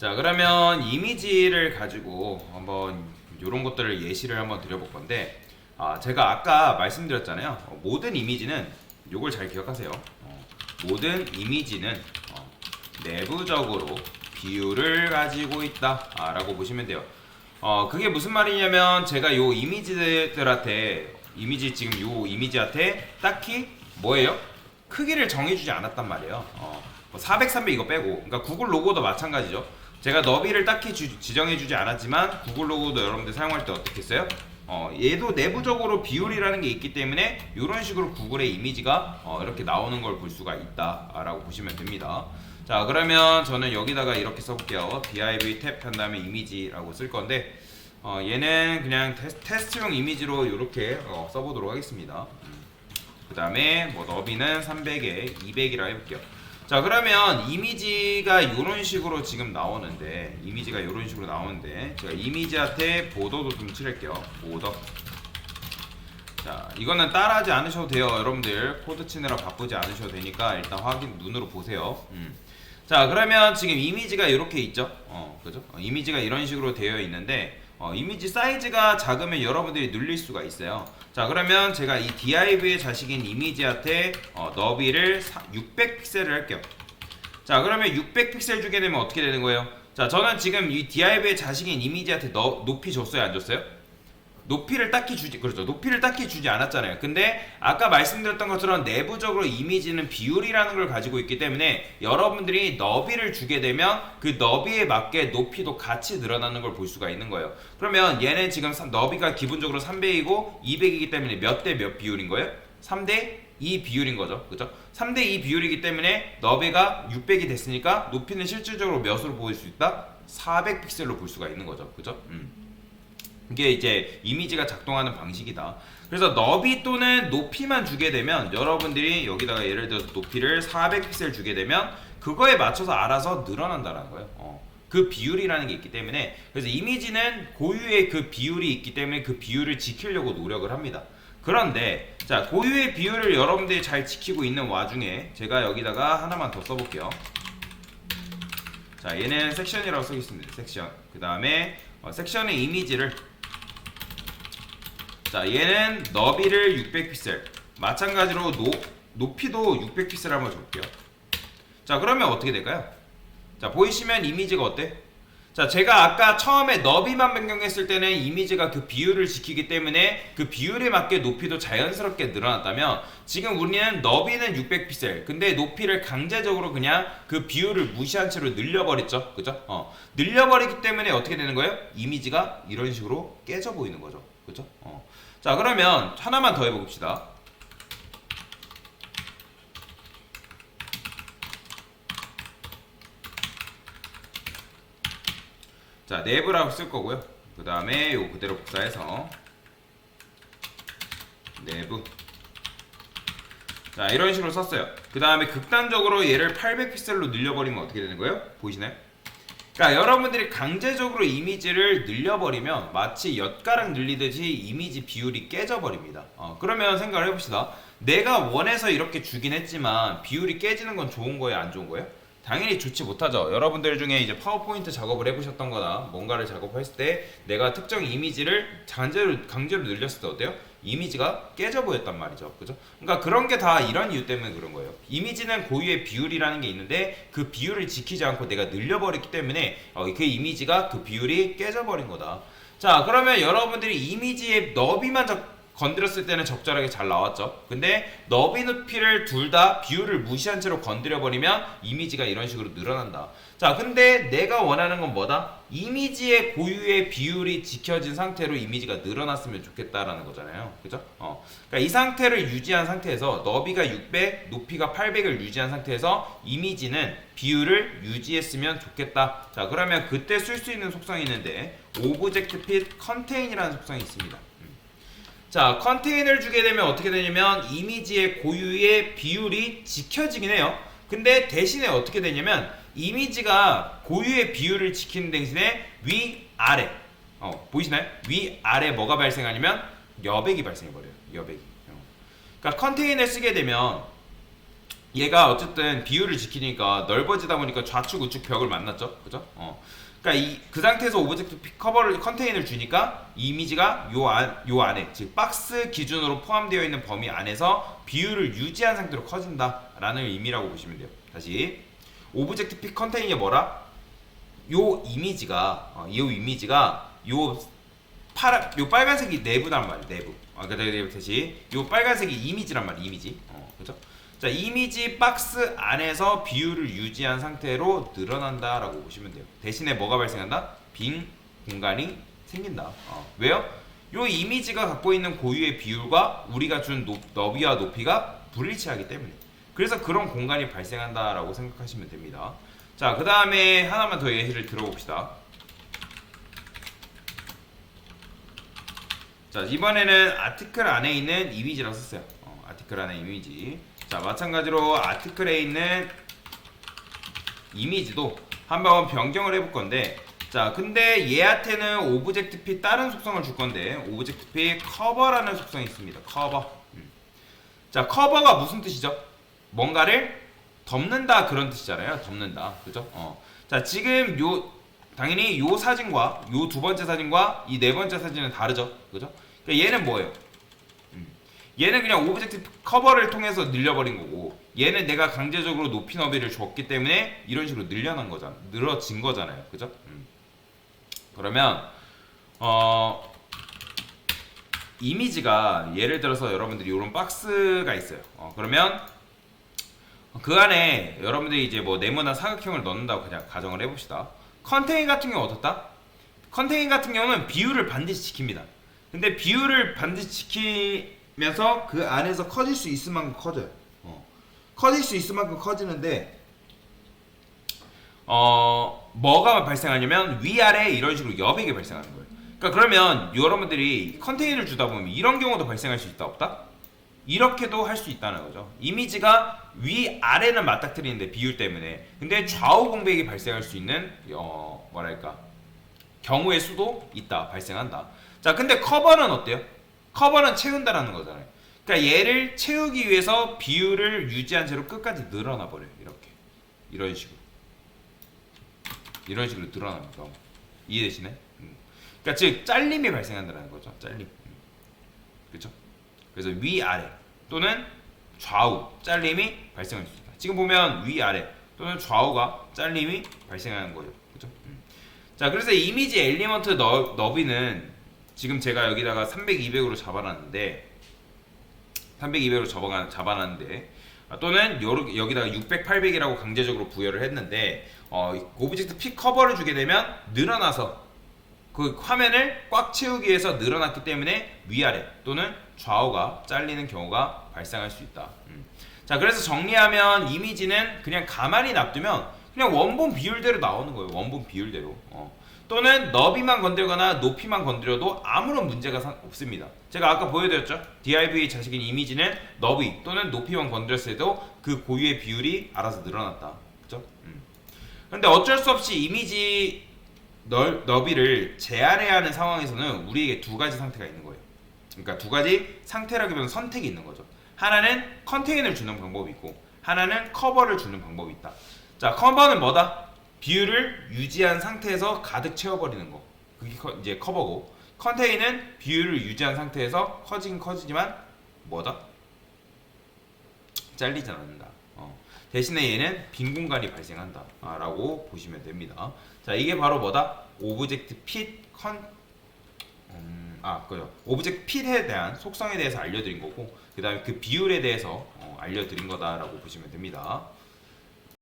자, 그러면 이미지를 가지고 한번 이런 것들을 예시를 한번 드려볼 건데, 제가 아까 말씀드렸잖아요. 모든 이미지는 요걸 잘 기억하세요. 모든 이미지는 내부적으로 비율을 가지고 있다 라고 보시면 돼요. 그게 무슨 말이냐면, 제가 요 이미지들한테 지금 요 이미지한테 딱히 뭐예요? 크기를 정해주지 않았단 말이에요. 400, 300 이거 빼고. 그러니까 구글 로고도 마찬가지죠. 제가 너비를 딱히 지정해주지 않았지만 구글 로고도 여러분들 사용할 때 어떻게 했어요? 얘도 내부적으로 비율이라는 게 있기 때문에 이런 식으로 구글의 이미지가 이렇게 나오는 걸 볼 수가 있다라고 보시면 됩니다. 자, 그러면 저는 여기다가 이렇게 써볼게요. div 탭 한 다음에 이미지라고 쓸 건데, 얘는 그냥 테스트용 이미지로 이렇게 써보도록 하겠습니다. 그 다음에 뭐 너비는 300에 200이라 해볼게요. 자, 그러면 이미지가 이런 식으로 지금 나오는데, 제가 이미지한테 보더도 좀 칠할게요. 보더. 자, 이거는 따라하지 않으셔도 돼요. 여러분들 코드 치느라 바쁘지 않으셔도 되니까 일단 눈으로 보세요. 자, 그러면 지금 이미지가 이렇게 있죠. 그죠? 이미지가 이런 식으로 되어 있는데, 이미지 사이즈가 작으면 여러분들이 눌릴 수가 있어요. 자, 그러면 제가 이 div의 자식인 이미지한테 너비를 600픽셀을 할게요. 자, 그러면 600픽셀 주게 되면 어떻게 되는 거예요? 자, 저는 지금 이 div의 자식인 이미지한테 높이 줬어요, 안 줬어요? 높이를 딱히 주지 않았잖아요. 근데 아까 말씀드렸던 것처럼 내부적으로 이미지는 비율이라는 걸 가지고 있기 때문에 여러분들이 너비를 주게 되면 그 너비에 맞게 높이도 같이 늘어나는 걸 볼 수가 있는 거예요. 그러면 얘는 지금 너비가 기본적으로 300이고 200이기 때문에 몇 대 몇 비율인 거예요? 3대 2 비율인 거죠. 그죠? 3대 2 비율이기 때문에 너비가 600이 됐으니까 높이는 실질적으로 몇으로 보일 수 있다? 400픽셀로 볼 수가 있는 거죠. 그죠? 이게 이제 이미지가 작동하는 방식이다. 그래서 너비 또는 높이만 주게 되면 여러분들이 여기다가 예를 들어서 높이를 400픽셀 주게 되면 그거에 맞춰서 알아서 늘어난다는 거예요. 그 비율이라는 게 있기 때문에, 그래서 이미지는 고유의 그 비율이 있기 때문에 그 비율을 지키려고 노력을 합니다. 그런데 자, 고유의 비율을 여러분들이 잘 지키고 있는 와중에 제가 여기다가 하나만 더 써볼게요. 자, 얘는 섹션이라고 쓰겠습니다. 섹션. 그 다음에 섹션의 이미지를, 자, 얘는 너비를 600픽셀, 마찬가지로 높이도 600픽셀 한번 줘볼게요. 자, 그러면 어떻게 될까요? 자, 보이시면 이미지가 어때? 자, 제가 아까 처음에 너비만 변경했을 때는 이미지가 그 비율을 지키기 때문에 그 비율에 맞게 높이도 자연스럽게 늘어났다면, 지금 우리는 너비는 600픽셀, 근데 높이를 강제적으로 그냥 그 비율을 무시한 채로 늘려버렸죠. 그죠? 늘려버리기 때문에 어떻게 되는 거예요? 이미지가 이런 식으로 깨져 보이는 거죠. 그죠? 자, 그러면 하나만 더 해봅시다. 자, 내부라고 쓸 거고요. 그 다음에 요 그대로 복사해서 내부. 자, 이런 식으로 썼어요. 그 다음에 극단적으로 얘를 800픽셀로 늘려버리면 어떻게 되는 거예요? 보이시나요? 그러니까 여러분들이 강제적으로 이미지를 늘려버리면 마치 엿가락 늘리듯이 이미지 비율이 깨져버립니다. 그러면 생각을 해봅시다. 내가 원해서 이렇게 주긴 했지만 비율이 깨지는 건 좋은 거예요, 안 좋은 거예요? 당연히 좋지 못하죠. 여러분들 중에 이제 파워포인트 작업을 해보셨던 거나 뭔가를 작업했을 때 내가 특정 이미지를 강제로 늘렸을 때 어때요? 이미지가 깨져 보였단 말이죠. 그죠? 그러니까 그런 게 다 이런 이유 때문에 그런 거예요. 이미지는 고유의 비율이라는 게 있는데 그 비율을 지키지 않고 내가 늘려버렸기 때문에 그 이미지가 그 비율이 깨져버린 거다. 자, 그러면 여러분들이 이미지의 너비만 건드렸을 때는 적절하게 잘 나왔죠. 근데 너비 높이를 둘 다 비율을 무시한 채로 건드려버리면 이미지가 이런 식으로 늘어난다. 자, 근데 내가 원하는 건 뭐다? 이미지의 고유의 비율이 지켜진 상태로 이미지가 늘어났으면 좋겠다라는 거잖아요. 그죠? 그러니까 이 상태를 유지한 상태에서 너비가 600, 높이가 800을 유지한 상태에서 이미지는 비율을 유지했으면 좋겠다. 자, 그러면 그때 쓸 수 있는 속성이 있는데 오브젝트 핏 컨테인이라는 속성이 있습니다. 자, 컨테이너를 주게 되면 어떻게 되냐면 이미지의 고유의 비율이 지켜지긴 해요. 근데 대신에 어떻게 되냐면 이미지가 고유의 비율을 지키는 대신에 위아래, 보이시나요? 위아래 뭐가 발생하냐면 여백이 발생해버려요. 여백이. 그러니까 컨테이너를 쓰게 되면 얘가 어쨌든 비율을 지키니까 넓어지다 보니까 좌측 우측 벽을 만났죠, 그죠? 그러니까 그 상태에서 오브젝트 커버를 컨테이너를 주니까 이 이미지가 요 안에 즉 박스 기준으로 포함되어 있는 범위 안에서 비율을 유지한 상태로 커진다라는 의미라고 보시면 돼요. 다시 오브젝트 픽 컨테이너 뭐라? 요 이미지가 요 빨간색이 내부란 말이에요. 내부. 그다음에 다시 요 빨간색이 이미지란 말이에요. 이미지. 그죠? 자, 이미지 박스 안에서 비율을 유지한 상태로 늘어난다라고 보시면 돼요. 대신에 뭐가 발생한다? 빈 공간이 생긴다. 왜요? 요 이미지가 갖고 있는 고유의 비율과 우리가 준 너비와 높이가 불일치하기 때문에. 그래서 그런 공간이 발생한다라고 생각하시면 됩니다. 자, 그 다음에 하나만 더 예시를 들어봅시다. 자, 이번에는 아티클 안에 있는 이미지라고 썼어요. 아티클 안에 이미지. 자, 마찬가지로 아티클에 있는 이미지도 한번 변경을 해볼 건데, 자, 근데 얘한테는 오브젝트 핏 다른 속성을 줄 건데, 오브젝트 핏 커버라는 속성이 있습니다. 커버. 자, 커버가 무슨 뜻이죠? 뭔가를 덮는다 그런 뜻이잖아요. 덮는다. 그죠? 자, 지금 당연히 요 사진과 요 두 번째 사진과 이 네 번째 사진은 다르죠. 그죠? 그러니까 얘는 뭐예요? 얘는 그냥 오브젝트 커버를 통해서 늘려버린 거고, 얘는 내가 강제적으로 높이 너비를 줬기 때문에 이런 식으로 늘어진 거잖아요. 그죠? 그러면 이미지가 예를 들어서 여러분들이 이런 박스가 있어요. 그러면 그 안에 여러분들이 이제 뭐 네모난 사각형을 넣는다고 그냥 가정을 해봅시다. 컨테이너 같은 경우 어떻다? 컨테이너 같은 경우는 비율을 반드시 지킵니다. 근데 비율을 반드시 지키면서 그 안에서 커질 수 있을 만큼 커져요. 커질 수 있을 만큼 커지는데 뭐가 발생하냐면 위아래 이런 식으로 여백이 발생하는 거예요. 그러니까 그러면 여러분들이 컨테이너를 주다 보면 이런 경우도 발생할 수 있다 없다? 이렇게도 할 수 있다는 거죠. 이미지가 위아래는 맞닥뜨리는데 비율 때문에, 근데 좌우 공백이 발생할 수 있는 경우의 수도 있다, 발생한다. 자, 근데 커버는 어때요? 커버는 채운다라는 거잖아요. 그러니까 얘를 채우기 위해서 비율을 유지한 채로 끝까지 늘어나 버려요. 이런 식으로 늘어납니다. 이해되시네? 그러니까 즉 잘림이 발생한다는 거죠. 잘림. 그렇죠? 그래서 위아래 또는 좌우 잘림이 발생할 수 있다. 지금 보면 위아래 또는 좌우가 잘림이 발생하는 거예요. 그렇죠? 자, 그래서 이미지 엘리먼트 너비는 지금 제가 여기다가 300, 200으로 잡아놨는데 또는 여기다가 600, 800이라고 강제적으로 부여를 했는데 오브젝트 픽 커버를 주게 되면 늘어나서 그 화면을 꽉 채우기 위해서 늘어났기 때문에 위아래 또는 좌우가 잘리는 경우가 발생할 수 있다. 자, 그래서 정리하면 이미지는 그냥 가만히 놔두면 그냥 원본 비율대로 나오는 거예요. 원본 비율대로. 또는 너비만 건들거나 높이만 건드려도 아무런 문제가 없습니다. 제가 아까 보여드렸죠? div 자식인 이미지는 너비 또는 높이만 건드렸을 때도 그 고유의 비율이 알아서 늘어났다. 그죠? 근데 어쩔 수 없이 이미지 너비를 제한해야 하는 상황에서는 우리에게 두 가지 상태가 있는 거예요. 그러니까 두 가지 상태라기보다는 선택이 있는 거죠. 하나는 컨테이너를 주는 방법이 있고, 하나는 커버를 주는 방법이 있다. 자, 커버는 뭐다? 비율을 유지한 상태에서 가득 채워버리는 거. 그게 이제 커버고, 컨테이너는 비율을 유지한 상태에서 커지긴 커지지만 뭐다? 잘리지 않는다. 대신에 얘는 빈 공간이 발생한다 라고 보시면 됩니다. 자, 이게 바로 뭐다? 오브젝트 핏 그죠. 오브젝트 핏에 대한 속성에 대해서 알려드린 거고, 그 다음에 그 비율에 대해서 알려드린 거다라고 보시면 됩니다.